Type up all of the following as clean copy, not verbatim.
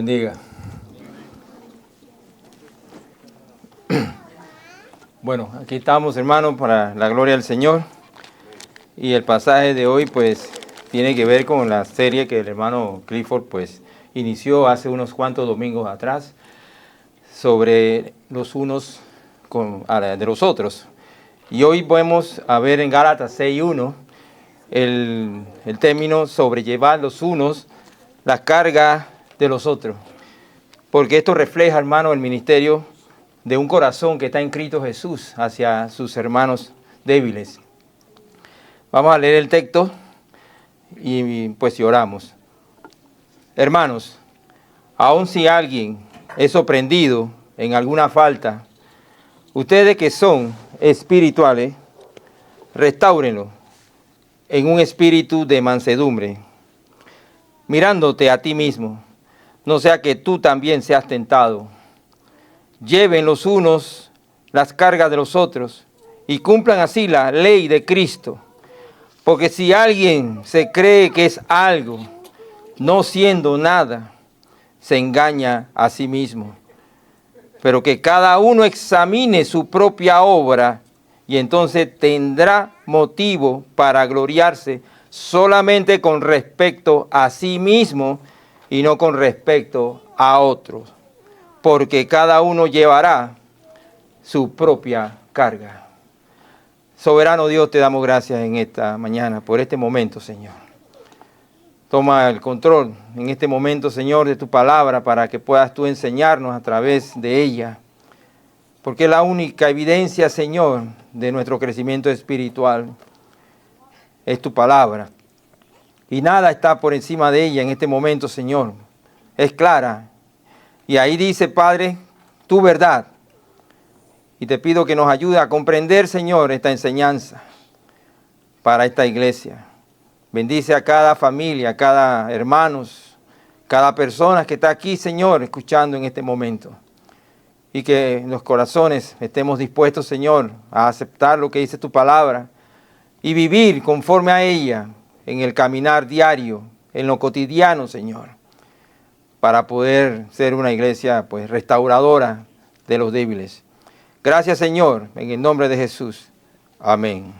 bendiga. Bueno, aquí estamos, hermanos, para la gloria del Señor. Y el pasaje de hoy, pues, tiene que ver con la serie que el hermano Clifford, pues, inició hace unos cuantos domingos atrás sobre los unos de los otros. Y hoy vamos a ver en Gálatas 6:1 el término sobrellevar los unos la carga de los otros. Porque esto refleja, hermano, el ministerio de un corazón que está en Cristo Jesús hacia sus hermanos débiles. Vamos a leer el texto y pues oramos. Hermanos, aun si alguien es sorprendido en alguna falta, ustedes que son espirituales, restáurenlo en un espíritu de mansedumbre, mirándote a ti mismo, no sea que tú también seas tentado. Lleven los unos las cargas de los otros y cumplan así la ley de Cristo. Porque si alguien se cree que es algo, no siendo nada, se engaña a sí mismo. Pero que cada uno examine su propia obra y entonces tendrá motivo para gloriarse solamente con respecto a sí mismo y no con respecto a otros. Porque cada uno llevará su propia carga. Soberano Dios, te damos gracias en esta mañana por este momento, Señor. Toma el control en este momento, Señor, de tu palabra para que puedas tú enseñarnos a través de ella. Porque es la única evidencia, Señor, de nuestro crecimiento espiritual. Es tu palabra. Y nada está por encima de ella en este momento, Señor. Es clara. Y ahí dice, Padre, tu verdad. Y te pido que nos ayude a comprender, Señor, esta enseñanza para esta iglesia. Bendice a cada familia, a cada hermanos, cada persona que está aquí, Señor, escuchando en este momento. Y que en los corazones estemos dispuestos, Señor, a aceptar lo que dice tu palabra y vivir conforme a ella en el caminar diario, en lo cotidiano, Señor, para poder ser una iglesia, pues, restauradora de los débiles. Gracias, Señor, en el nombre de Jesús. Amén.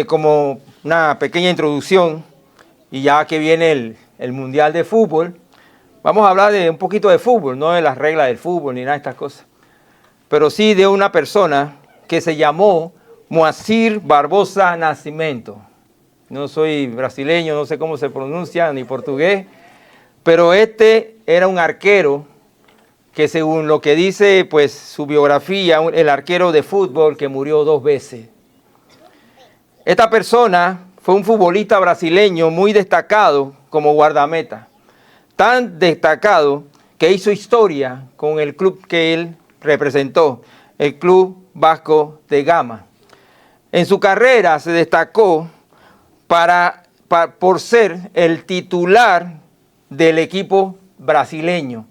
Como una pequeña introducción, y ya que viene el Mundial de Fútbol, vamos a hablar de un poquito de fútbol, no de las reglas del fútbol ni nada de estas cosas, pero sí de una persona que se llamó Moacir Barbosa Nascimento. No soy brasileño, no sé cómo se pronuncia, ni portugués, pero este era un arquero que según lo que dice pues su biografía, el arquero de fútbol que murió 2 veces. Esta persona fue un futbolista brasileño muy destacado como guardameta, tan destacado que hizo historia con el club que él representó, el Club Vasco da Gama. En su carrera se destacó por ser el titular del equipo brasileño.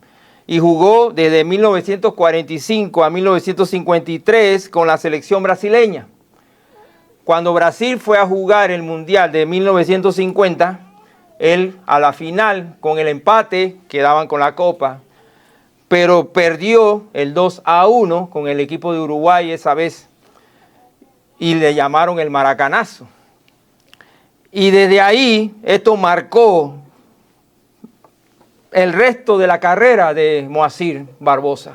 Y jugó desde 1945 a 1953 con la selección brasileña. Cuando Brasil fue a jugar el Mundial de 1950, él a la final, con el empate, quedaban con la copa, pero perdió el 2-1 con el equipo de Uruguay esa vez, y le llamaron el Maracanazo. Y desde ahí, esto marcó el resto de la carrera de Moacir Barbosa,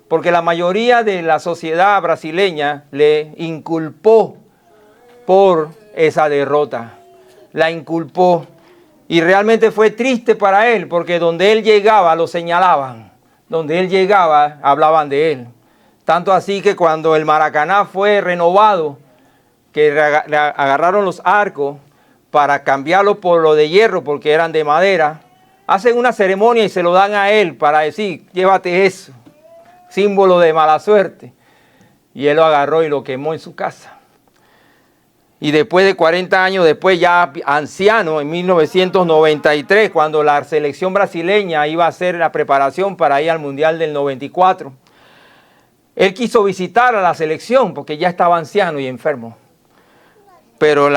porque la mayoría de la sociedad brasileña le inculpó por esa derrota, la inculpó, y realmente fue triste para él, porque donde él llegaba lo señalaban, donde él llegaba hablaban de él, tanto así que cuando el Maracaná fue renovado, que agarraron los arcos para cambiarlo por lo de hierro, porque eran de madera, hacen una ceremonia y se lo dan a él para decir, llévate eso, símbolo de mala suerte. Y él lo agarró y lo quemó en su casa. Y después de 40 años, después ya anciano, en 1993, cuando la selección brasileña iba a hacer la preparación para ir al Mundial del 94, él quiso visitar a la selección porque ya estaba anciano y enfermo. Pero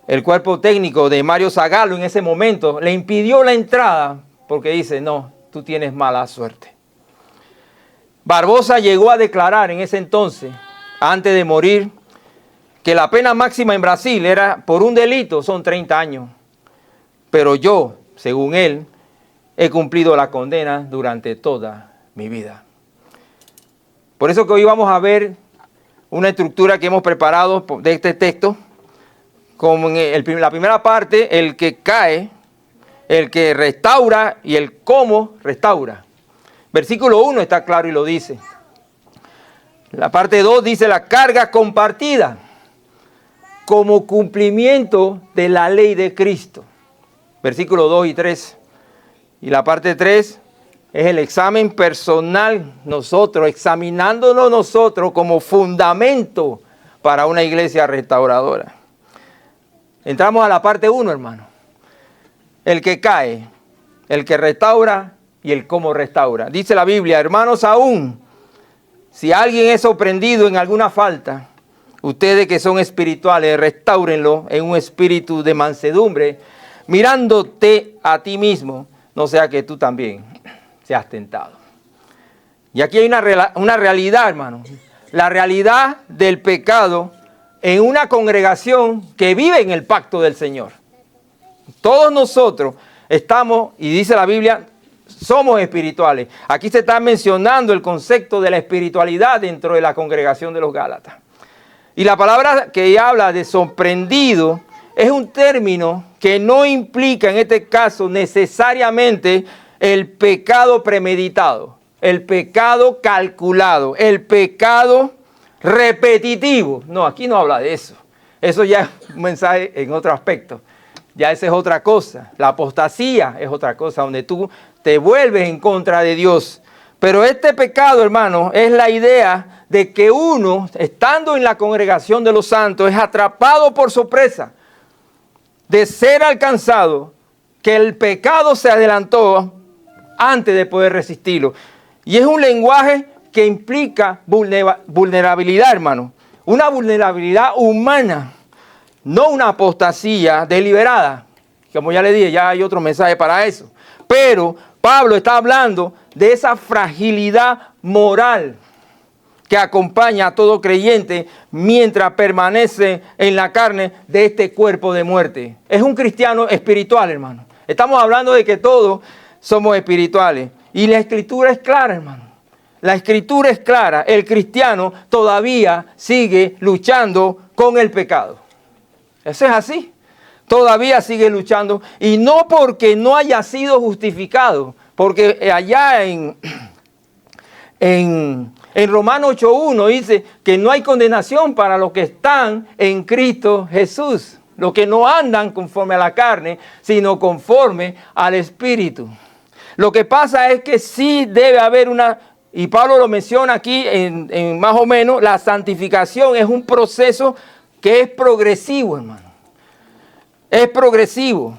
el cuerpo técnico de Mario Zagallo en ese momento le impidió la entrada porque dice, no, tú tienes mala suerte. Barbosa llegó a declarar en ese entonces, antes de morir, que la pena máxima en Brasil era por un delito, son 30 años. Pero yo, según él, he cumplido la condena durante toda mi vida. Por eso que hoy vamos a ver una estructura que hemos preparado de este texto, como en la primera parte, el que cae, el que restaura y el cómo restaura. Versículo 1 está claro y lo dice. La parte 2 dice la carga compartida como cumplimiento de la ley de Cristo. Versículo 2 y 3. Y la parte 3 es el examen personal, nosotros, examinándonos nosotros como fundamento para una iglesia restauradora. Entramos a la parte 1, hermano. El que cae, el que restaura y el cómo restaura. Dice la Biblia, hermanos, aún si alguien es sorprendido en alguna falta, ustedes que son espirituales, restáurenlo en un espíritu de mansedumbre, mirándote a ti mismo, no sea que tú también seas tentado. Y aquí hay una realidad, hermano. La realidad del pecado en una congregación que vive en el pacto del Señor. Todos nosotros estamos, y dice la Biblia, somos espirituales. Aquí se está mencionando el concepto de la espiritualidad dentro de la congregación de los Gálatas. Y la palabra que habla de sorprendido es un término que no implica en este caso necesariamente el pecado premeditado, el pecado calculado, el pecado repetitivo. No, aquí no habla de eso. Eso ya es un mensaje en otro aspecto. Ya esa es otra cosa. La apostasía es otra cosa, donde tú te vuelves en contra de Dios. Pero este pecado, hermano, es la idea de que uno, estando en la congregación de los santos, es atrapado por sorpresa, de ser alcanzado, que el pecado se adelantó antes de poder resistirlo. Y es un lenguaje que implica vulnerabilidad, hermano. Una vulnerabilidad humana, no una apostasía deliberada. Como ya le dije, ya hay otro mensaje para eso. Pero Pablo está hablando de esa fragilidad moral que acompaña a todo creyente mientras permanece en la carne de este cuerpo de muerte. Es un cristiano espiritual, hermano. Estamos hablando de que todos somos espirituales. Y la escritura es clara, hermano. La escritura es clara. El cristiano todavía sigue luchando con el pecado. Eso es así. Todavía sigue luchando. Y no porque no haya sido justificado. Porque allá en Romanos 8:1 dice que no hay condenación para los que están en Cristo Jesús. Los que no andan conforme a la carne, sino conforme al Espíritu. Lo que pasa es que sí debe haber una, y Pablo lo menciona aquí en más o menos, la santificación es un proceso que es progresivo, hermano. Es progresivo.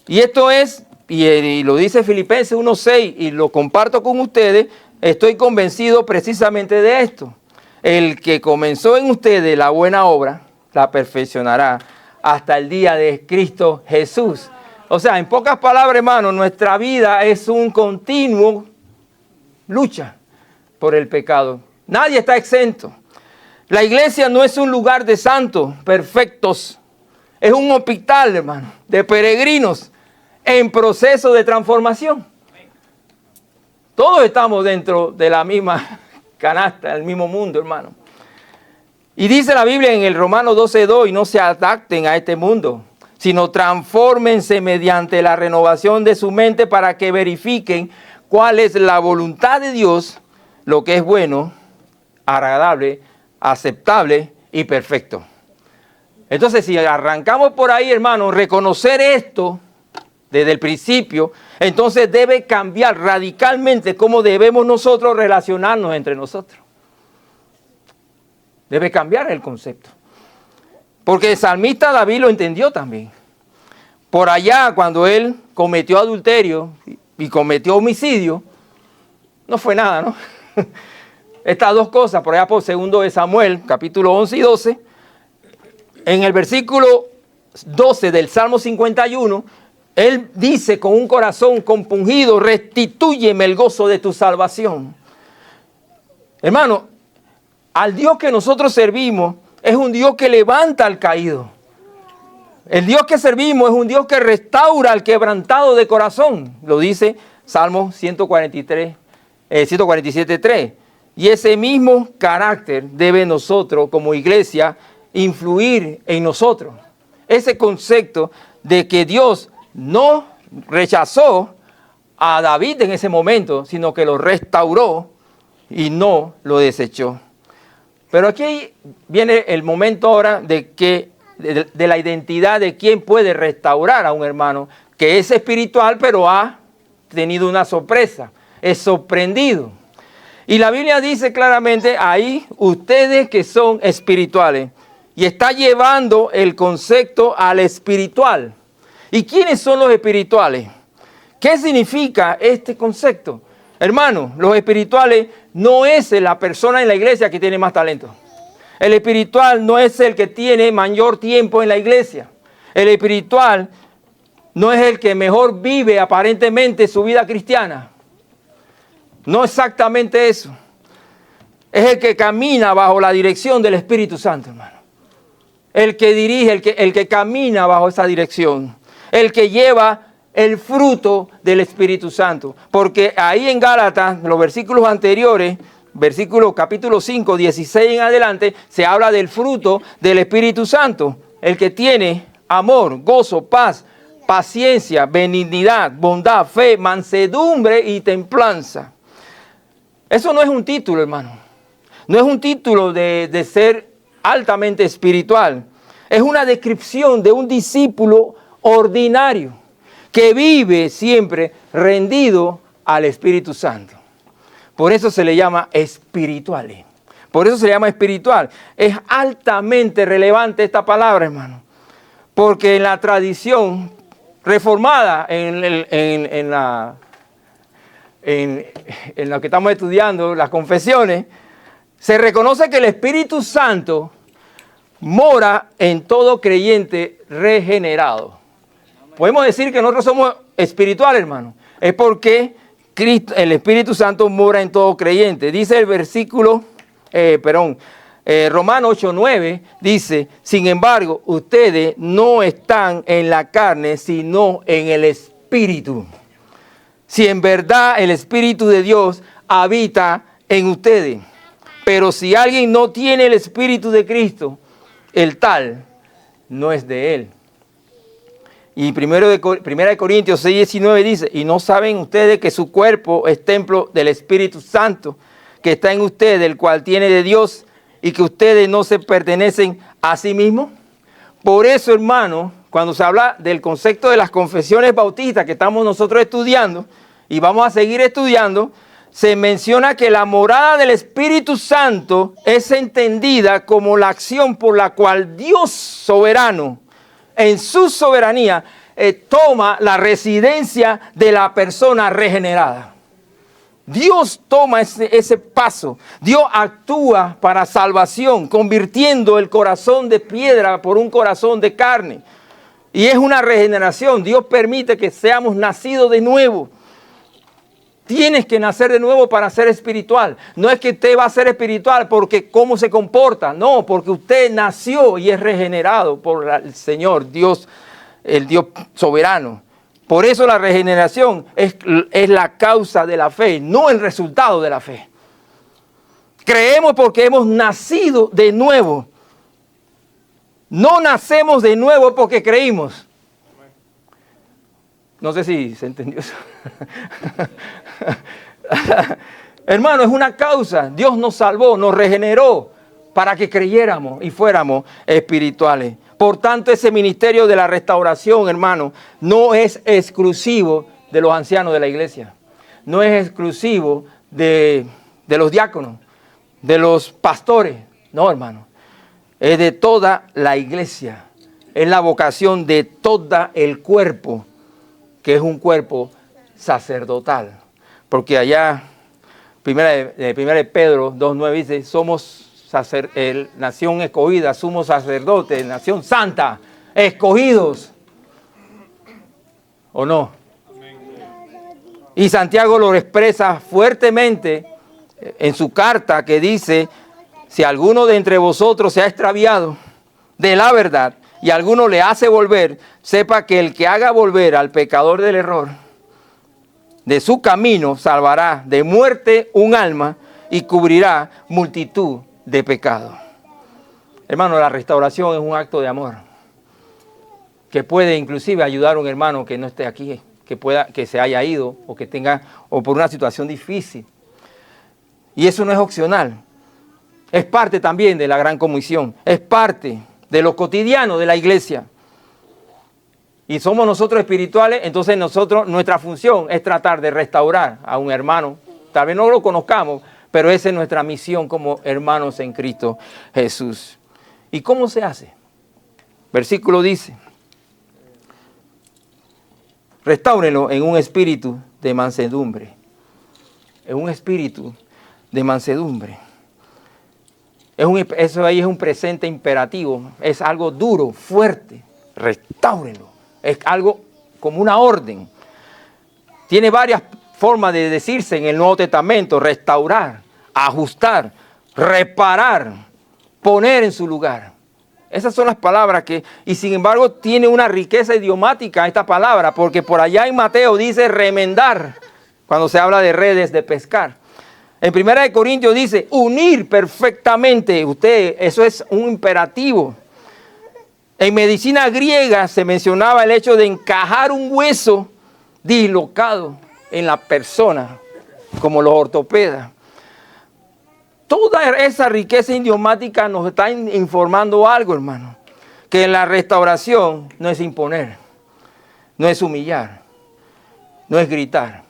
Y esto es, y lo dice Filipenses 1:6, y lo comparto con ustedes, estoy convencido precisamente de esto. El que comenzó en ustedes la buena obra, la perfeccionará hasta el día de Cristo Jesús. O sea, en pocas palabras, hermano, nuestra vida es un continuo lucha por el pecado. Nadie está exento. La iglesia no es un lugar de santos perfectos. Es un hospital, hermano, de peregrinos en proceso de transformación. Todos estamos dentro de la misma canasta, del mismo mundo, hermano. Y dice la Biblia en el Romanos 12:2, y no se adapten a este mundo, sino transfórmense mediante la renovación de su mente para que verifiquen cuál es la voluntad de Dios, lo que es bueno, agradable, aceptable y perfecto. Entonces, si arrancamos por ahí, hermano, reconocer esto desde el principio, entonces debe cambiar radicalmente cómo debemos nosotros relacionarnos entre nosotros. Debe cambiar el concepto. Porque el salmista David lo entendió también. Por allá, cuando él cometió adulterio y cometió homicidio, no fue nada, ¿no? Estas dos cosas, por allá por 2 de Samuel, capítulo 11 y 12, en el versículo 12 del Salmo 51, él dice con un corazón compungido, restitúyeme el gozo de tu salvación. Hermano, al Dios que nosotros servimos es un Dios que levanta al caído. El Dios que servimos es un Dios que restaura al quebrantado de corazón. Lo dice Salmo 147:3. Y ese mismo carácter debe nosotros como iglesia influir en nosotros. Ese concepto de que Dios no rechazó a David en ese momento, sino que lo restauró y no lo desechó. Pero aquí viene el momento ahora de la identidad de quién puede restaurar a un hermano que es espiritual, pero ha tenido una sorpresa, es sorprendido. Y la Biblia dice claramente ahí, ustedes que son espirituales, y está llevando el concepto al espiritual. ¿Y quiénes son los espirituales? ¿Qué significa este concepto? Hermano, los espirituales no es la persona en la iglesia que tiene más talento. El espiritual no es el que tiene mayor tiempo en la iglesia. El espiritual no es el que mejor vive aparentemente su vida cristiana. No exactamente eso. Es el que camina bajo la dirección del Espíritu Santo, hermano. El que dirige, el que camina bajo esa dirección. El que lleva el fruto del Espíritu Santo. Porque ahí en Gálatas, los versículos anteriores, versículo capítulo 5, 16 en adelante, se habla del fruto del Espíritu Santo. El que tiene amor, gozo, paz, paciencia, benignidad, bondad, fe, mansedumbre y templanza. Eso no es un título, hermano. No es un título de ser altamente espiritual. Es una descripción de un discípulo ordinario que vive siempre rendido al Espíritu Santo. Por eso se le llama espiritual. Por eso se le llama espiritual. Es altamente relevante esta palabra, hermano. Porque en la tradición reformada, en lo que estamos estudiando, las confesiones, se reconoce que el Espíritu Santo mora en todo creyente regenerado. Podemos decir que nosotros somos espirituales, hermano. Es porque Cristo, el Espíritu Santo mora en todo creyente. Dice el versículo, Romanos 8:9, dice, sin embargo, ustedes no están en la carne, sino en el Espíritu. Si en verdad el Espíritu de Dios habita en ustedes. Pero si alguien no tiene el Espíritu de Cristo, el tal no es de él. Y Primera de Corintios 6:19 dice, y no saben ustedes que su cuerpo es templo del Espíritu Santo, que está en ustedes, el cual tiene de Dios, y que ustedes no se pertenecen a sí mismos. Por eso, hermano, cuando se habla del concepto de las confesiones bautistas que estamos nosotros estudiando, y vamos a seguir estudiando, se menciona que la morada del Espíritu Santo es entendida como la acción por la cual Dios soberano, en su soberanía, toma la residencia de la persona regenerada. Dios toma ese paso. Dios actúa para salvación, convirtiendo el corazón de piedra por un corazón de carne. Y es una regeneración. Dios permite que seamos nacidos de nuevo. Tienes que nacer de nuevo para ser espiritual. No es que usted va a ser espiritual porque cómo se comporta. No, porque usted nació y es regenerado por el Señor, Dios, el Dios soberano. Por eso la regeneración es la causa de la fe, no el resultado de la fe. Creemos porque hemos nacido de nuevo. No nacemos de nuevo porque creímos. No sé si se entendió eso. Hermano, es una causa. Dios nos salvó, nos regeneró para que creyéramos y fuéramos espirituales. Por tanto, ese ministerio de la restauración, hermano, no es exclusivo de los ancianos de la iglesia. No es exclusivo de los diáconos, de los pastores. No, hermano. Es de toda la iglesia. Es la vocación de todo el cuerpo, que es un cuerpo sacerdotal. Porque allá, primera de Pedro 2:9 dice, somos nación escogida, somos sacerdotes, nación santa, escogidos. ¿O no? Y Santiago lo expresa fuertemente en su carta que dice, si alguno de entre vosotros se ha extraviado de la verdad y alguno le hace volver, sepa que el que haga volver al pecador del error de su camino salvará de muerte un alma y cubrirá multitud de pecados. Hermano, la restauración es un acto de amor que puede inclusive ayudar a un hermano que no esté aquí, que se haya ido o por una situación difícil. Y eso no es opcional. Es parte también de la gran comisión. Es parte de lo cotidiano de la iglesia. Y somos nosotros espirituales, entonces nuestra función es tratar de restaurar a un hermano. Tal vez no lo conozcamos, pero esa es nuestra misión como hermanos en Cristo Jesús. ¿Y cómo se hace? Versículo dice, restáurenlo en un espíritu de mansedumbre. En un espíritu de mansedumbre. Eso ahí es un presente imperativo. Es algo duro, fuerte. Restáurenlo. Es algo como una orden. Tiene varias formas de decirse en el Nuevo Testamento. Restaurar, ajustar, reparar, poner en su lugar. Esas son las palabras y sin embargo tiene una riqueza idiomática esta palabra, porque por allá en Mateo dice remendar, cuando se habla de redes de pescar. En 1 Corintios dice unir perfectamente, eso es un imperativo. En medicina griega se mencionaba el hecho de encajar un hueso dislocado en la persona, como los ortopedas. Toda esa riqueza idiomática nos está informando algo, hermano. Que la restauración no es imponer, no es humillar, no es gritar.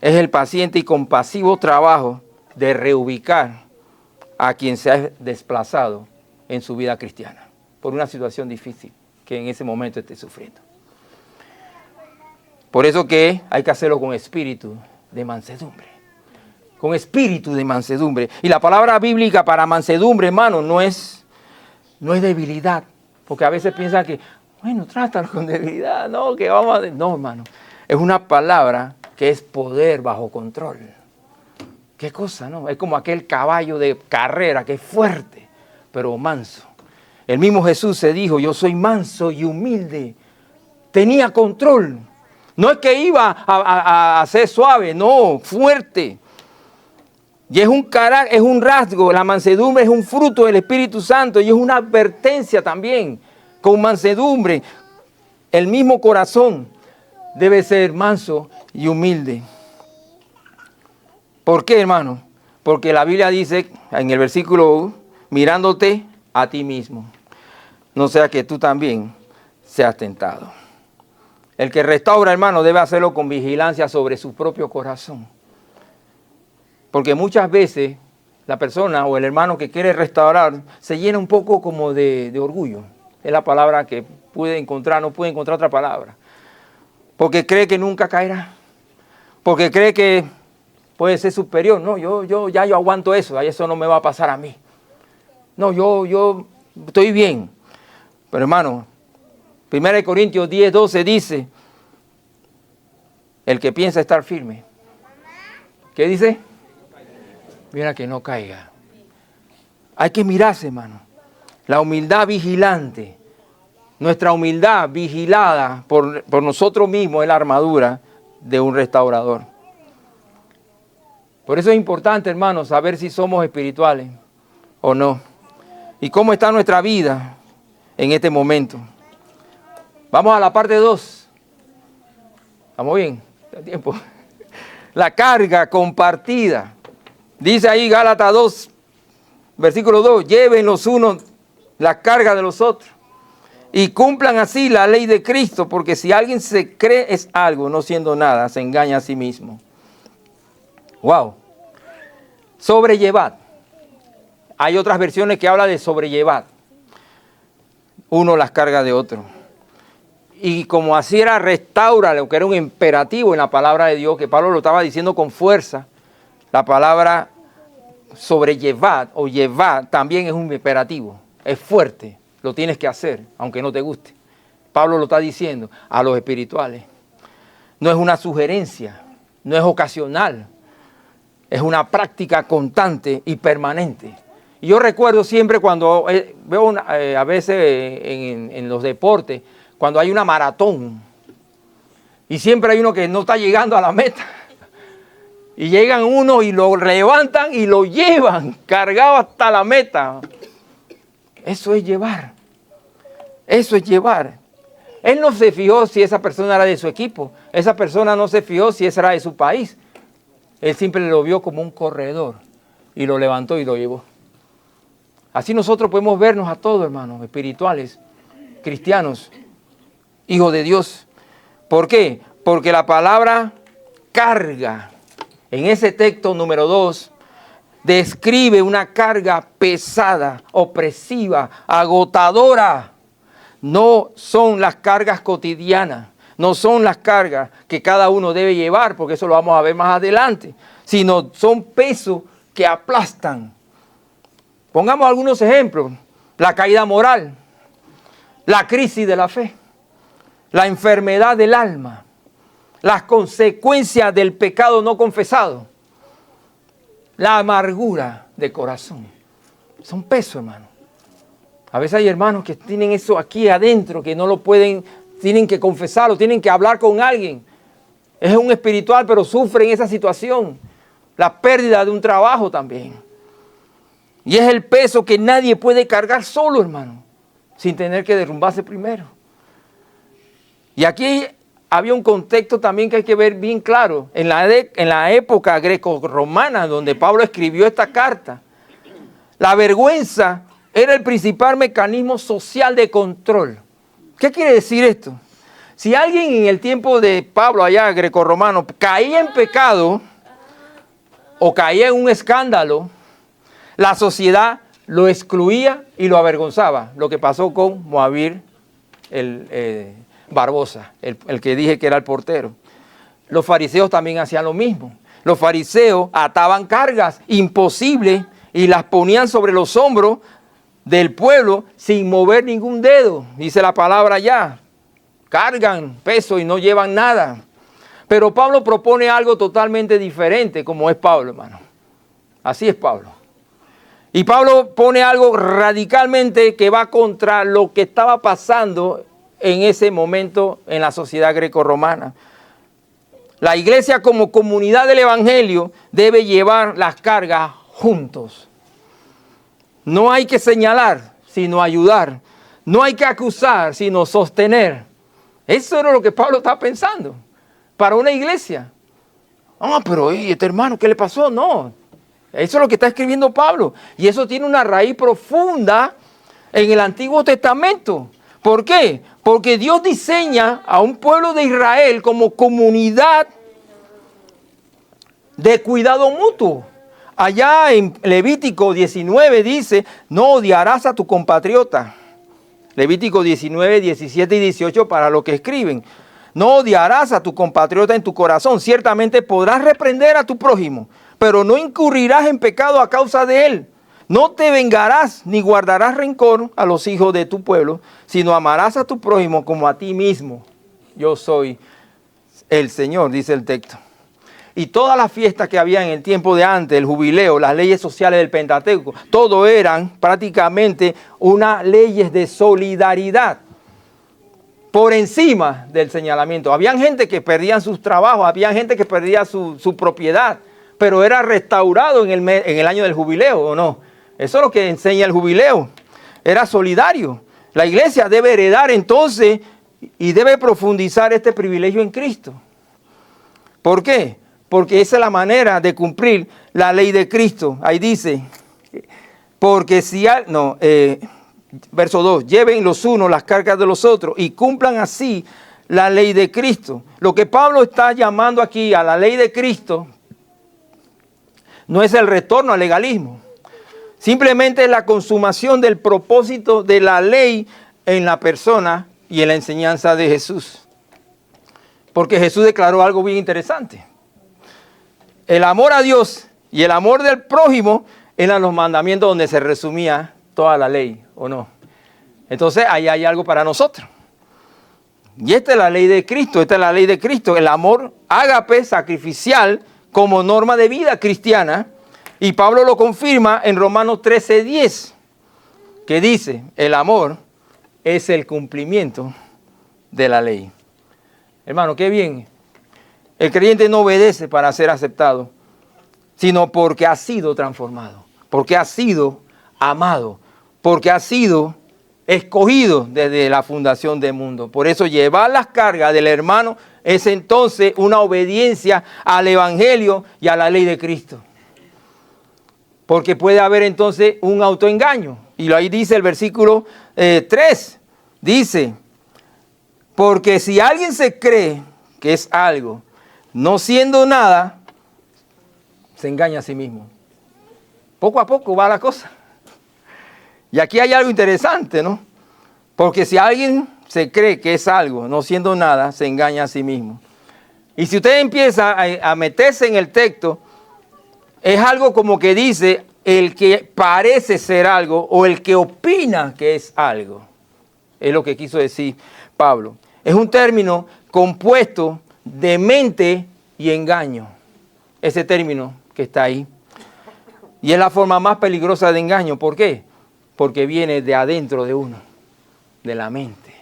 Es el paciente y compasivo trabajo de reubicar a quien se ha desplazado en su vida cristiana por una situación difícil que en ese momento esté sufriendo. Por eso que hay que hacerlo con espíritu de mansedumbre. Con espíritu de mansedumbre. Y la palabra bíblica para mansedumbre, hermano, no es debilidad. Porque a veces piensan que, bueno, trátalo con debilidad. No, que vamos a... No, hermano. Es una palabra que es poder bajo control. ¿Qué cosa, no? Es como aquel caballo de carrera que es fuerte, pero manso. El mismo Jesús se dijo, yo soy manso y humilde. Tenía control. No es que iba a ser suave, no, fuerte. Y es un rasgo, la mansedumbre es un fruto del Espíritu Santo y es una advertencia también. Con mansedumbre, el mismo corazón debe ser manso y humilde. ¿Por qué, hermano? Porque la Biblia dice en el versículo, mirándote a ti mismo, no sea que tú también seas tentado. El que restaura, hermano, debe hacerlo con vigilancia sobre su propio corazón. Porque muchas veces la persona o el hermano que quiere restaurar se llena un poco como de orgullo. Es la palabra que puede encontrar, no puede encontrar otra palabra. Porque cree que nunca caerá. Porque cree que puede ser superior. No, yo aguanto eso, eso no me va a pasar a mí. No, yo estoy bien. Pero hermano, 1 Corintios 10:12 dice, el que piensa estar firme. ¿Qué dice? Mira que no caiga. Hay que mirarse, hermano. La humildad vigilante. Nuestra humildad vigilada por nosotros mismos es la armadura de un restaurador. Por eso es importante, hermano, saber si somos espirituales o no. Y cómo está nuestra vida en este momento. Vamos a la parte 2. ¿Estamos bien? ¿Está tiempo? La carga compartida. Dice ahí Gálatas 2, versículo 2, lleven los unos la carga de los otros y cumplan así la ley de Cristo, porque si alguien se cree es algo, no siendo nada, se engaña a sí mismo. Wow. Sobrellevad. Hay otras versiones que hablan de sobrellevad. Uno las cargas de otro. Y como así era, restaura lo que era un imperativo en la palabra de Dios, que Pablo lo estaba diciendo con fuerza. La palabra sobrellevad o llevad también es un imperativo, es fuerte. lo tienes que hacer, aunque no te guste. Pablo lo está diciendo a los espirituales. No es una sugerencia, no es ocasional, es una práctica constante y permanente. Y yo recuerdo siempre cuando veo a veces en los deportes, cuando hay una maratón, y siempre hay uno que no está llegando a la meta. Y llegan uno y lo levantan y lo llevan cargado hasta la meta. Eso es llevar. Eso es llevar. Él no se fijó si esa persona era de su equipo. Esa persona no se fijó si esa era de su país. Él siempre lo vio como un corredor y lo levantó y lo llevó. Así nosotros podemos vernos a todos, hermanos, espirituales, cristianos, hijos de Dios. ¿Por qué? Porque la palabra carga, en ese texto número 2, describe una carga pesada, opresiva, agotadora. No son las cargas cotidianas, no son las cargas que cada uno debe llevar, porque eso lo vamos a ver más adelante, sino son pesos que aplastan. Pongamos algunos ejemplos: la caída moral, la crisis de la fe, la enfermedad del alma, las consecuencias del pecado no confesado, la amargura de corazón. Son pesos, hermano. A veces hay hermanos que tienen eso aquí adentro, que no lo pueden, tienen que confesarlo, tienen que hablar con alguien. Es un espiritual, pero sufre en esa situación. La pérdida de un trabajo también. Y es el peso que nadie puede cargar solo, hermano, sin tener que derrumbarse primero. Y aquí había un contexto también que hay que ver bien claro. En la época greco-romana, donde Pablo escribió esta carta, la vergüenza era el principal mecanismo social de control. ¿Qué quiere decir esto? Si alguien en el tiempo de Pablo, allá greco-romano, caía en pecado o caía en un escándalo, la sociedad lo excluía y lo avergonzaba. Lo que pasó con Moabir, Barbosa, el que dije que era el portero. Los fariseos también hacían lo mismo. Los fariseos ataban cargas imposibles y las ponían sobre los hombros del pueblo sin mover ningún dedo. Dice la palabra allá. Cargan peso y no llevan nada. Pero Pablo propone algo totalmente diferente, como es Pablo, hermano. Así es Pablo. Y Pablo pone algo radicalmente que va contra lo que estaba pasando en ese momento en la sociedad grecorromana. La iglesia como comunidad del evangelio debe llevar las cargas juntos. No hay que señalar, sino ayudar. No hay que acusar, sino sostener. Eso era lo que Pablo estaba pensando para una iglesia. Pero este hermano, ¿qué le pasó? No, eso es lo que está escribiendo Pablo. Y eso tiene una raíz profunda en el Antiguo Testamento. ¿Por qué? Porque Dios diseña a un pueblo de Israel como comunidad de cuidado mutuo. Allá en Levítico 19 dice, no odiarás a tu compatriota. Levítico 19, 17 y 18 para los que escriben. No odiarás a tu compatriota en tu corazón. Ciertamente podrás reprender a tu prójimo, pero no incurrirás en pecado a causa de él. No te vengarás ni guardarás rencor a los hijos de tu pueblo, sino amarás a tu prójimo como a ti mismo. Yo soy el Señor, dice el texto. Y todas las fiestas que había en el tiempo de antes, el jubileo, las leyes sociales del Pentateuco, todo eran prácticamente unas leyes de solidaridad por encima del señalamiento. Habían gente que perdían sus trabajos, había gente que perdía su propiedad, pero era restaurado en el año del jubileo, ¿o no? Eso es lo que enseña el jubileo. Era solidario. La iglesia debe heredar entonces y debe profundizar este privilegio en Cristo. ¿Por qué? Porque esa es la manera de cumplir la ley de Cristo. Ahí dice, porque si verso 2, lleven los unos las cargas de los otros y cumplan así la ley de Cristo. Lo que Pablo está llamando aquí a la ley de Cristo no es el retorno al legalismo. Simplemente es la consumación del propósito de la ley en la persona y en la enseñanza de Jesús. Porque Jesús declaró algo bien interesante. El amor a Dios y el amor del prójimo eran los mandamientos donde se resumía toda la ley, ¿o no? Entonces ahí hay algo para nosotros. Y esta es la ley de Cristo, esta es la ley de Cristo, el amor ágape sacrificial como norma de vida cristiana. Y Pablo lo confirma en Romanos 13:10, que dice, el amor es el cumplimiento de la ley. Hermano, qué bien. El creyente no obedece para ser aceptado, sino porque ha sido transformado, porque ha sido amado, porque ha sido escogido desde la fundación del mundo. Por eso llevar las cargas del hermano es entonces una obediencia al evangelio y a la ley de Cristo. Porque puede haber entonces un autoengaño. Y ahí dice el versículo 3, dice, porque si alguien se cree que es algo, no siendo nada, se engaña a sí mismo. Poco a poco va la cosa. Y aquí hay algo interesante, ¿no? Porque si alguien se cree que es algo, no siendo nada, se engaña a sí mismo. Y si usted empieza a meterse en el texto, es algo como que dice el que parece ser algo o el que opina que es algo. Es lo que quiso decir Pablo. Es un término compuesto de mente y engaño. Ese término que está ahí. Y es la forma más peligrosa de engaño. ¿Por qué? Porque viene de adentro de uno, de la mente.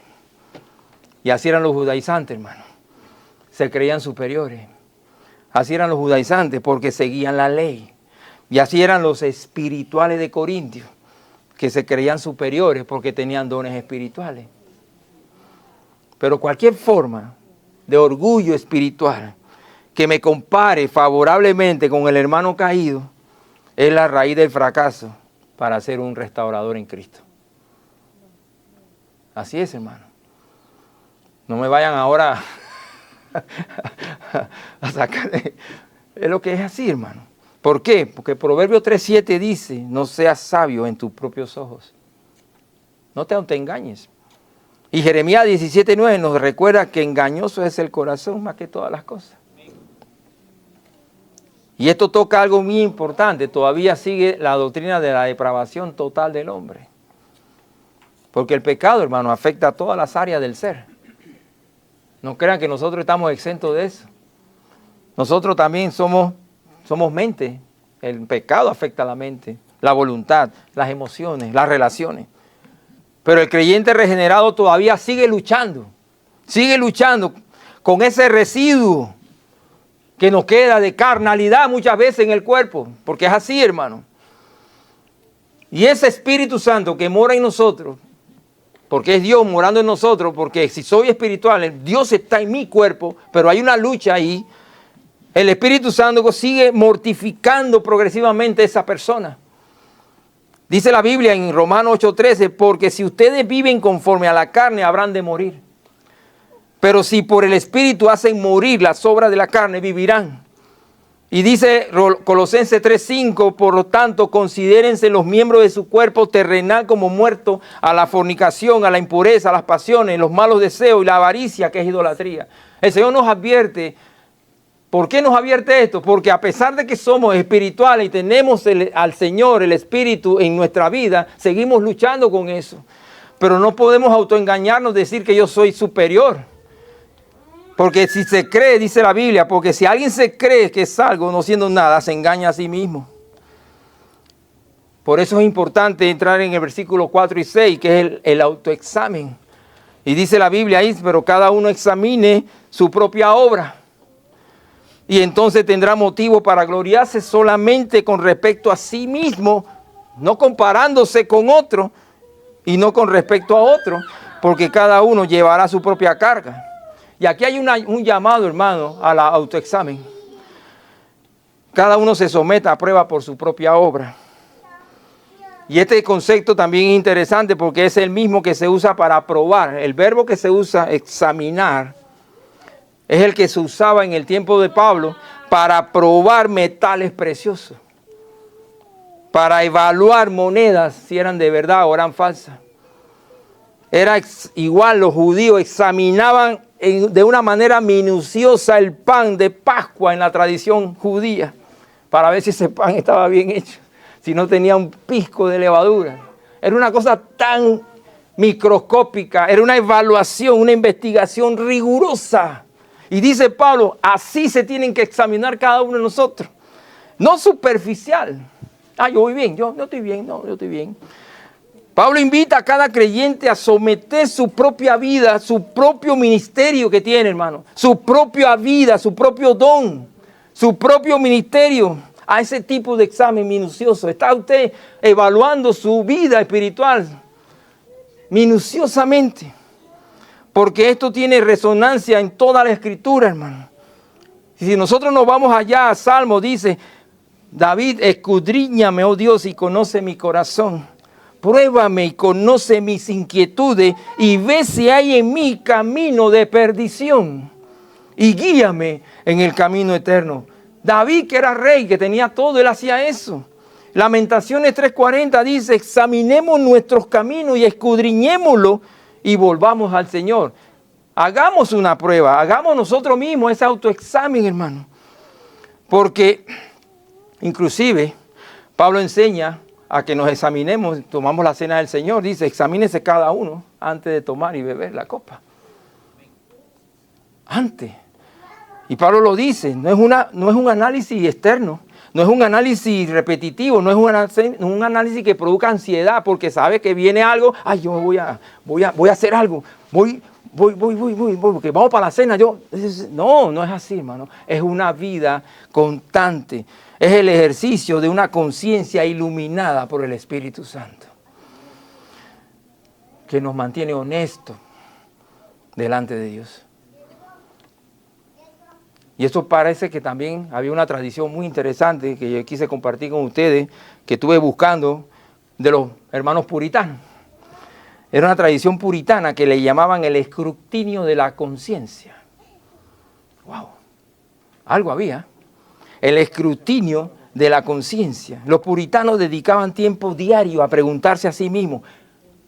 Y así eran los judaizantes, hermano. Se creían superiores. Así eran los judaizantes porque seguían la ley. Y así eran los espirituales de Corintios, que se creían superiores porque tenían dones espirituales. Pero cualquier forma de orgullo espiritual que me compare favorablemente con el hermano caído es la raíz del fracaso para ser un restaurador en Cristo. Así es, hermano. No me vayan ahora a sacar. Es lo que es así, hermano. ¿Por qué? Porque Proverbios 3:7 dice, no seas sabio en tus propios ojos. No te engañes. Y Jeremías 17:9 nos recuerda que engañoso es el corazón más que todas las cosas. Y esto toca algo muy importante. Todavía sigue la doctrina de la depravación total del hombre. Porque el pecado, hermano, afecta a todas las áreas del ser. No crean que nosotros estamos exentos de eso. Nosotros también somos mente. El pecado afecta a la mente, la voluntad, las emociones, las relaciones. Pero el creyente regenerado todavía sigue luchando con ese residuo que nos queda de carnalidad muchas veces en el cuerpo, porque es así, hermano. Y ese Espíritu Santo que mora en nosotros, porque es Dios morando en nosotros, porque si soy espiritual, Dios está en mi cuerpo, pero hay una lucha ahí. El Espíritu Santo sigue mortificando progresivamente a esa persona. Dice la Biblia en Romanos 8:13, porque si ustedes viven conforme a la carne, habrán de morir. Pero si por el Espíritu hacen morir las obras de la carne, vivirán. Y dice Colosenses 3:5, por lo tanto, considérense los miembros de su cuerpo terrenal como muertos a la fornicación, a la impureza, a las pasiones, los malos deseos y la avaricia, que es idolatría. El Señor nos advierte. ¿Por qué nos advierte esto? Porque a pesar de que somos espirituales y tenemos al Señor, el Espíritu en nuestra vida, seguimos luchando con eso. Pero no podemos autoengañarnos, decir que yo soy superior. Porque si se cree, dice la Biblia, porque si alguien se cree que es algo no siendo nada, se engaña a sí mismo. Por eso es importante entrar en el versículo 4 y 6, que es el autoexamen. Y dice la Biblia ahí, pero cada uno examine su propia obra. Y entonces tendrá motivo para gloriarse solamente con respecto a sí mismo, no comparándose con otro y no con respecto a otro, porque cada uno llevará su propia carga. Y aquí hay un llamado, hermano, al autoexamen. Cada uno se someta a prueba por su propia obra. Y este concepto también es interesante porque es el mismo que se usa para probar. El verbo que se usa, examinar, es el que se usaba en el tiempo de Pablo para probar metales preciosos, para evaluar monedas si eran de verdad o eran falsas. Era igual, los judíos examinaban de una manera minuciosa el pan de Pascua en la tradición judía, para ver si ese pan estaba bien hecho, si no tenía un pizco de levadura. Era una cosa tan microscópica, era una evaluación, una investigación rigurosa. Y dice Pablo, así se tienen que examinar cada uno de nosotros. No superficial. Yo voy bien, yo estoy bien, yo estoy bien. Pablo invita a cada creyente a someter su propia vida, su propio ministerio que tiene, hermano. Su propia vida, su propio don, su propio ministerio a ese tipo de examen minucioso. Está usted evaluando su vida espiritual minuciosamente. Porque esto tiene resonancia en toda la Escritura, hermano. Y si nosotros nos vamos allá a Salmo, dice David, escudriñame, oh Dios, y conoce mi corazón. Pruébame y conoce mis inquietudes y ve si hay en mí camino de perdición y guíame en el camino eterno. David, que era rey, que tenía todo, él hacía eso. Lamentaciones 3:40 dice, examinemos nuestros caminos y escudriñémoslo y volvamos al Señor. Hagamos una prueba, hagamos nosotros mismos ese autoexamen, hermano. Porque inclusive Pablo enseña a que nos examinemos, tomamos la cena del Señor, dice, examínese cada uno antes de tomar y beber la copa. Antes. Y Pablo lo dice, no es un análisis externo, no es un análisis repetitivo, no es un análisis que produzca ansiedad porque sabe que viene algo, yo voy a hacer algo, voy, porque vamos para la cena, no es así, hermano, es una vida constante. Es el ejercicio de una conciencia iluminada por el Espíritu Santo, que nos mantiene honestos delante de Dios. Y eso parece que también había una tradición muy interesante que yo quise compartir con ustedes, que estuve buscando de los hermanos puritanos. Era una tradición puritana que le llamaban el escrutinio de la conciencia. ¡Wow! Algo había. El escrutinio de la conciencia. Los puritanos dedicaban tiempo diario a preguntarse a sí mismos,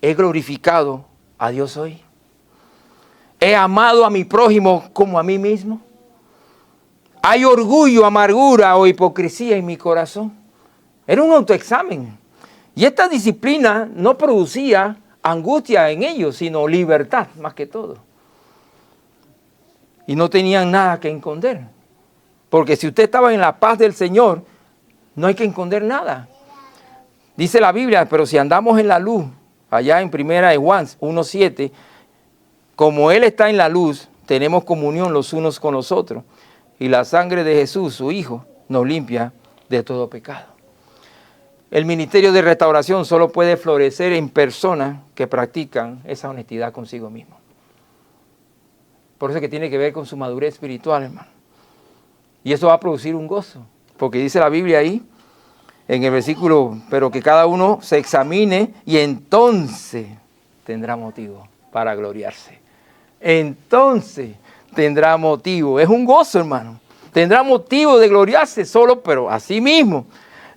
¿he glorificado a Dios hoy? ¿He amado a mi prójimo como a mí mismo? ¿Hay orgullo, amargura o hipocresía en mi corazón? Era un autoexamen. Y esta disciplina no producía angustia en ellos, sino libertad más que todo. Y no tenían nada que esconder. Porque si usted estaba en la paz del Señor, no hay que esconder nada. Dice la Biblia, pero si andamos en la luz, allá en 1 Juan 1:7, como Él está en la luz, tenemos comunión los unos con los otros. Y la sangre de Jesús, su Hijo, nos limpia de todo pecado. El ministerio de restauración solo puede florecer en personas que practican esa honestidad consigo mismo. Por eso es que tiene que ver con su madurez espiritual, hermano. Y eso va a producir un gozo, porque dice la Biblia ahí, en el versículo, pero que cada uno se examine y entonces tendrá motivo para gloriarse. Entonces tendrá motivo. Es un gozo, hermano. Tendrá motivo de gloriarse solo, pero a sí mismo,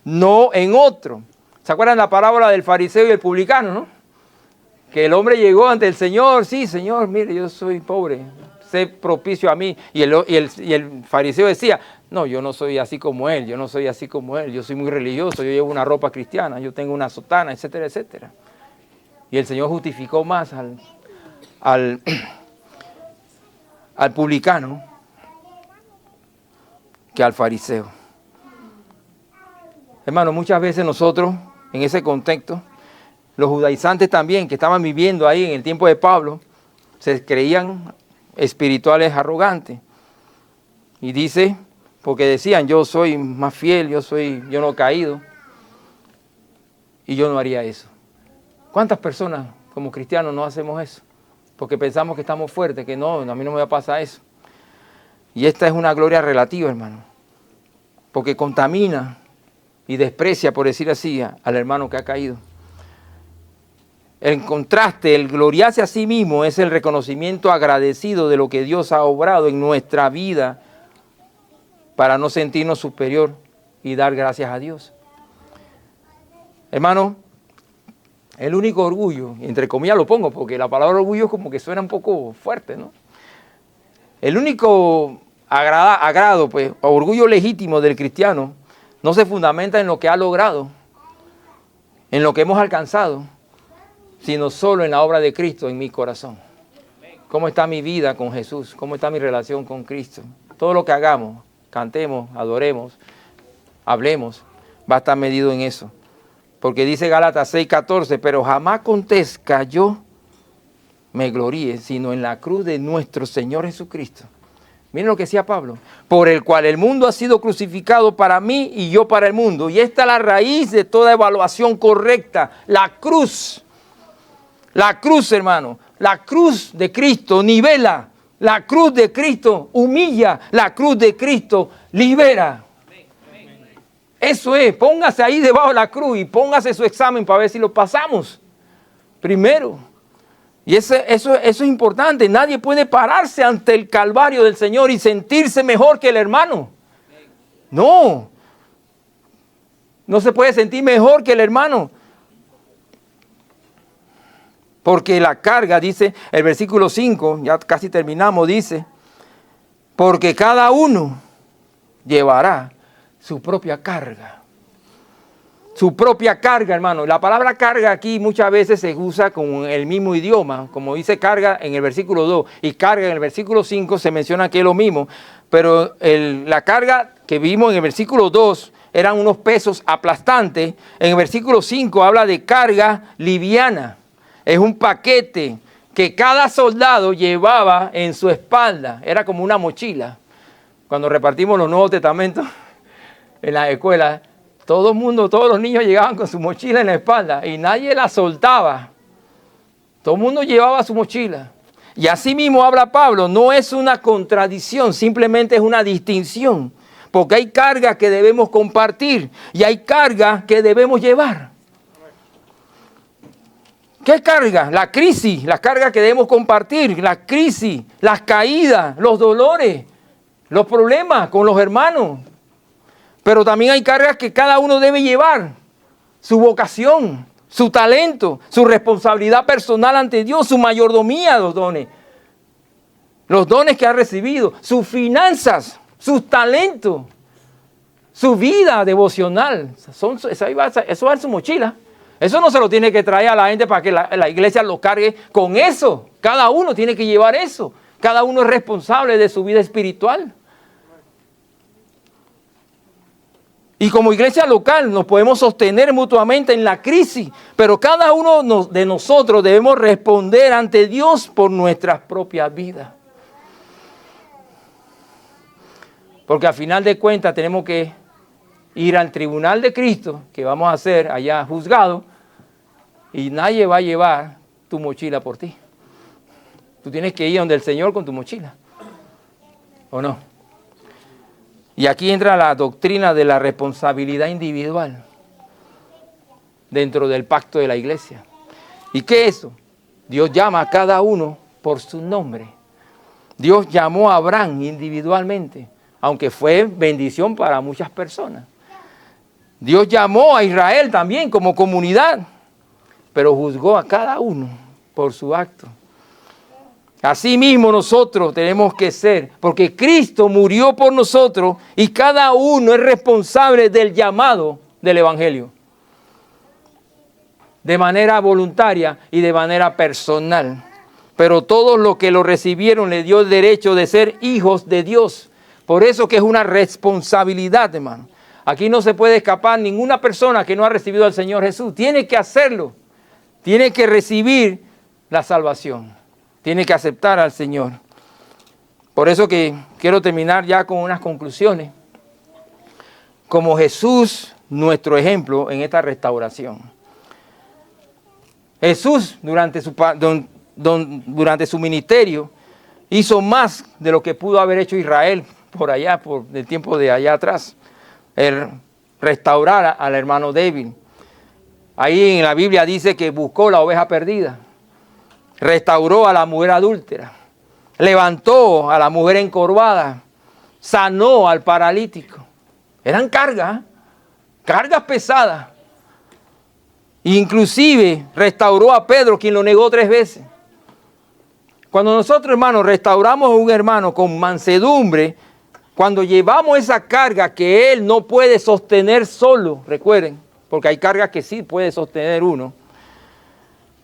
no en otro. ¿Se acuerdan la parábola del fariseo y el publicano, no? Que el hombre llegó ante el Señor, sí, Señor, mire, yo soy pobre, sé propicio a mí. Y el fariseo decía, no, yo no soy así como él, yo soy muy religioso, yo llevo una ropa cristiana, yo tengo una sotana, etcétera, etcétera. Y el Señor justificó más al publicano que al fariseo. Hermano, muchas veces nosotros, en ese contexto, los judaizantes también, que estaban viviendo ahí en el tiempo de Pablo, se creían espirituales arrogantes. Y dice, porque decían, yo soy más fiel, yo no he caído, y yo no haría eso. ¿Cuántas personas como cristianos no hacemos eso? Porque pensamos que estamos fuertes, que no, a mí no me va a pasar eso. Y esta es una gloria relativa, hermano, porque contamina y desprecia, por decir así, al hermano que ha caído. En contraste, el gloriarse a sí mismo es el reconocimiento agradecido de lo que Dios ha obrado en nuestra vida para no sentirnos superior y dar gracias a Dios. Hermano, el único orgullo, entre comillas lo pongo, porque la palabra orgullo como que suena un poco fuerte, ¿no? El único agrado, pues, orgullo legítimo del cristiano, no se fundamenta en lo que ha logrado, en lo que hemos alcanzado, sino solo en la obra de Cristo en mi corazón. ¿Cómo está mi vida con Jesús? ¿Cómo está mi relación con Cristo? Todo lo que hagamos, cantemos, adoremos, hablemos, va a estar medido en eso. Porque dice Gálatas 6:14, pero jamás acontezca yo me gloríe, sino en la cruz de nuestro Señor Jesucristo. Miren lo que decía Pablo, por el cual el mundo ha sido crucificado para mí y yo para el mundo. Y esta es la raíz de toda evaluación correcta, la cruz. La cruz, hermano, la cruz de Cristo nivela, la cruz de Cristo humilla, la cruz de Cristo libera. Eso es, póngase ahí debajo de la cruz y póngase su examen para ver si lo pasamos primero. Y eso es importante. Nadie puede pararse ante el calvario del Señor y sentirse mejor que el hermano. No. No se puede sentir mejor que el hermano. Porque la carga, dice el versículo 5, ya casi terminamos, dice, porque cada uno llevará su propia carga. Su propia carga, hermano. La palabra carga aquí muchas veces se usa con el mismo idioma, como dice carga en el versículo 2 y carga en el versículo 5 se menciona que es lo mismo, pero la carga que vimos en el versículo 2 eran unos pesos aplastantes. En el versículo 5 habla de carga liviana. Es un paquete que cada soldado llevaba en su espalda. Era como una mochila. Cuando repartimos los Nuevos Testamentos en la escuela, todo el mundo, todos los niños llegaban con su mochila en la espalda y nadie la soltaba. Todo el mundo llevaba su mochila. Y así mismo habla Pablo, no es una contradicción, simplemente es una distinción. Porque hay cargas que debemos compartir y hay cargas que debemos llevar. ¿Qué carga? La crisis, la carga que debemos compartir, la crisis, las caídas, los dolores, los problemas con los hermanos. Pero también hay cargas que cada uno debe llevar, su vocación, su talento, su responsabilidad personal ante Dios, su mayordomía, los dones que ha recibido, sus finanzas, sus talentos, su vida devocional. Eso va en su mochila. Eso no se lo tiene que traer a la gente para que la iglesia lo cargue con eso. Cada uno tiene que llevar eso. Cada uno es responsable de su vida espiritual. Y como iglesia local nos podemos sostener mutuamente en la crisis, pero cada uno de nosotros debemos responder ante Dios por nuestras propias vidas. Porque al final de cuentas tenemos que ir al tribunal de Cristo, que vamos a ser allá juzgados, y nadie va a llevar tu mochila por ti. Tú tienes que ir donde el Señor con tu mochila. ¿O no? Y aquí entra la doctrina de la responsabilidad individual dentro del pacto de la iglesia. ¿Y qué es eso? Dios llama a cada uno por su nombre. Dios llamó a Abraham individualmente, aunque fue bendición para muchas personas. Dios llamó a Israel también como comunidad, pero juzgó a cada uno por su acto. Así mismo nosotros tenemos que ser, porque Cristo murió por nosotros y cada uno es responsable del llamado del Evangelio. De manera voluntaria y de manera personal. Pero todos los que lo recibieron le dio el derecho de ser hijos de Dios. Por eso que es una responsabilidad, hermano. Aquí no se puede escapar ninguna persona que no ha recibido al Señor Jesús. Tiene que hacerlo. Tiene que recibir la salvación. Tiene que aceptar al Señor. Por eso que quiero terminar ya con unas conclusiones. Como Jesús, nuestro ejemplo en esta restauración. Jesús, durante su ministerio, hizo más de lo que pudo haber hecho Israel por allá, por el tiempo de allá atrás. El restaurar al hermano débil. Ahí en la Biblia dice que buscó la oveja perdida. Restauró a la mujer adúltera, levantó a la mujer encorvada, sanó al paralítico. Eran cargas pesadas. Inclusive restauró a Pedro, quien lo negó 3 veces. Cuando nosotros, hermanos, restauramos a un hermano con mansedumbre, cuando llevamos esa carga que él no puede sostener solo, recuerden, porque hay cargas que sí puede sostener uno.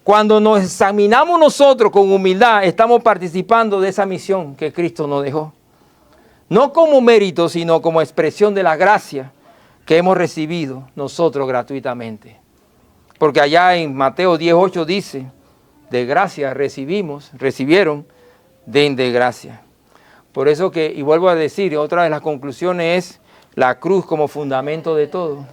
Cuando nos examinamos nosotros con humildad, estamos participando de esa misión que Cristo nos dejó. No como mérito, sino como expresión de la gracia que hemos recibido nosotros gratuitamente. Porque allá en Mateo 10:8 dice, de gracia recibieron, den de gracia. Por eso que, y vuelvo a decir, otra de las conclusiones es la cruz como fundamento de todo.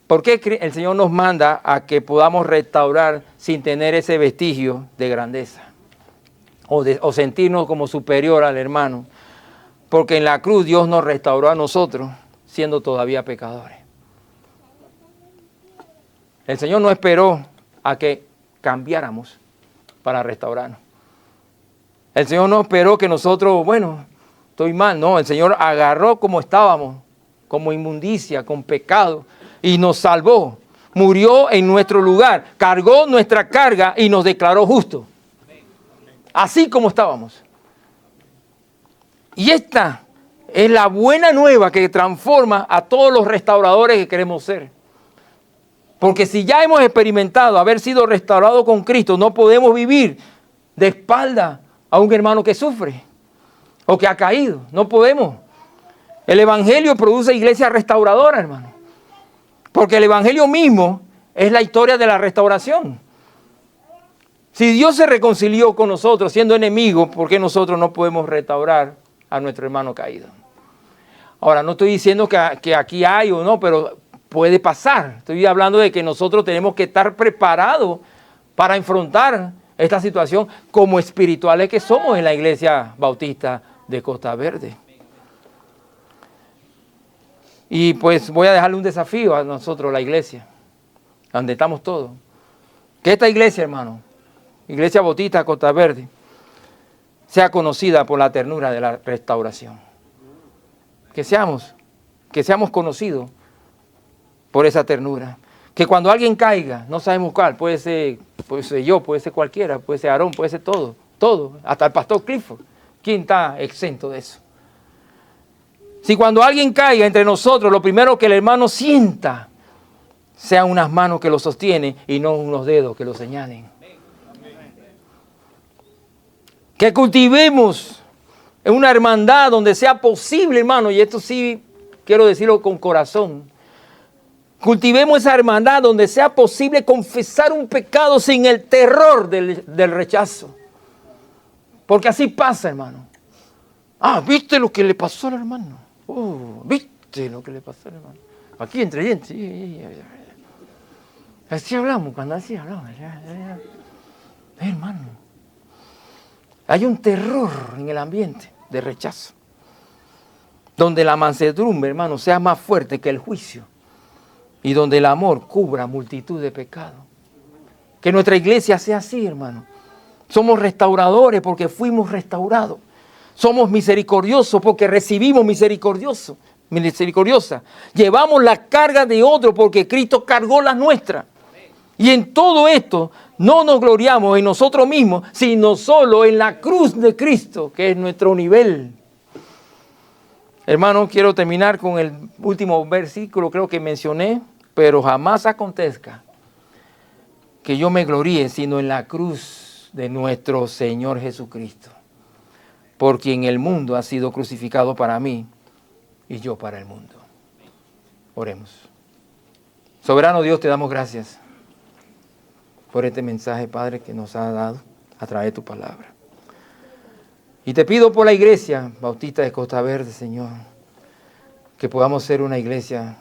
¿Por qué el Señor nos manda a que podamos restaurar sin tener ese vestigio de grandeza? O sentirnos como superior al hermano. Porque en la cruz Dios nos restauró a nosotros, siendo todavía pecadores. El Señor no esperó a que cambiáramos para restaurarnos. El Señor no esperó que nosotros, bueno, estoy mal. No, el Señor agarró como estábamos, como inmundicia, con pecado, y nos salvó. Murió en nuestro lugar, cargó nuestra carga y nos declaró justos. Así como estábamos. Y esta es la buena nueva que transforma a todos los restauradores que queremos ser. Porque si ya hemos experimentado haber sido restaurados con Cristo, no podemos vivir de espalda a un hermano que sufre o que ha caído. No podemos. El Evangelio produce iglesia restauradora, hermano. Porque el Evangelio mismo es la historia de la restauración. Si Dios se reconcilió con nosotros siendo enemigos, ¿por qué nosotros no podemos restaurar a nuestro hermano caído? Ahora, no estoy diciendo que aquí hay o no, pero puede pasar. Estoy hablando de que nosotros tenemos que estar preparados para enfrentar esta situación como espirituales que somos en la Iglesia Bautista de Costa Verde. Y pues voy a dejarle un desafío a nosotros, la iglesia, donde estamos todos. Que esta iglesia, hermano, Iglesia Bautista de Costa Verde, sea conocida por la ternura de la restauración. Que seamos conocidos por esa ternura. Que cuando alguien caiga, no sabemos cuál, puede ser yo, puede ser cualquiera, puede ser Aarón, puede ser todo, hasta el pastor Clifford. ¿Quién está exento de eso? Si cuando alguien caiga entre nosotros, lo primero que el hermano sienta sean unas manos que lo sostienen y no unos dedos que lo señalen. Que cultivemos en una hermandad donde sea posible, hermano, y esto sí quiero decirlo con corazón. Cultivemos esa hermandad donde sea posible confesar un pecado sin el terror del rechazo. Porque así pasa, hermano. ¿Viste lo que le pasó al hermano? ¿Viste lo que le pasó al hermano? Aquí entre gente. Así hablamos, cuando así hablamos. Hermano. Hay un terror en el ambiente de rechazo. Donde la mansedumbre, hermano, sea más fuerte que el juicio. Y donde el amor cubra multitud de pecados. Que nuestra iglesia sea así, hermano. Somos restauradores porque fuimos restaurados. Somos misericordiosos porque recibimos misericordiosa. Llevamos la carga de otro porque Cristo cargó la nuestra. Y en todo esto no nos gloriamos en nosotros mismos, sino solo en la cruz de Cristo, que es nuestro nivel. Hermano, quiero terminar con el último versículo, creo que mencioné, pero jamás acontezca que yo me gloríe, sino en la cruz de nuestro Señor Jesucristo, por quien el mundo ha sido crucificado para mí y yo para el mundo. Oremos. Soberano Dios, te damos gracias por este mensaje, Padre, que nos ha dado a través de tu palabra. Y te pido por la Iglesia Bautista de Costa Verde, Señor, que podamos ser una iglesia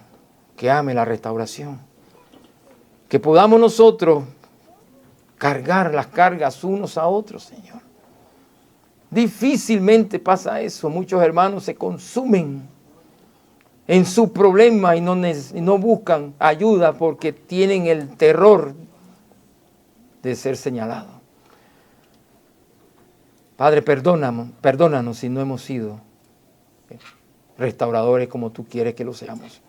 que ame la restauración. Que podamos nosotros cargar las cargas unos a otros, Señor. Difícilmente pasa eso. Muchos hermanos se consumen en su problema y no buscan ayuda porque tienen el terror de ser señalados. Padre, perdónanos si no hemos sido restauradores como tú quieres que lo seamos.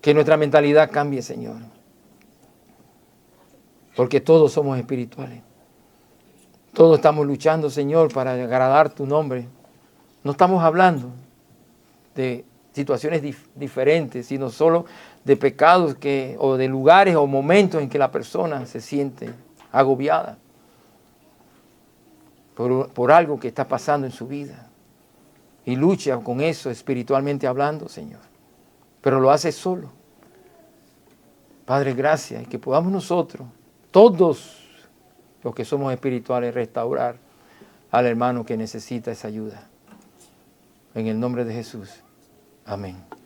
Que nuestra mentalidad cambie, Señor. Porque todos somos espirituales. Todos estamos luchando, Señor, para agradar tu nombre. No estamos hablando de situaciones diferentes, sino solo de pecados o de lugares o momentos en que la persona se siente agobiada por algo que está pasando en su vida. Y lucha con eso espiritualmente hablando, Señor. Pero lo hace solo. Padre, gracias. Y que podamos nosotros, todos los que somos espirituales, restaurar al hermano que necesita esa ayuda. En el nombre de Jesús. Amén.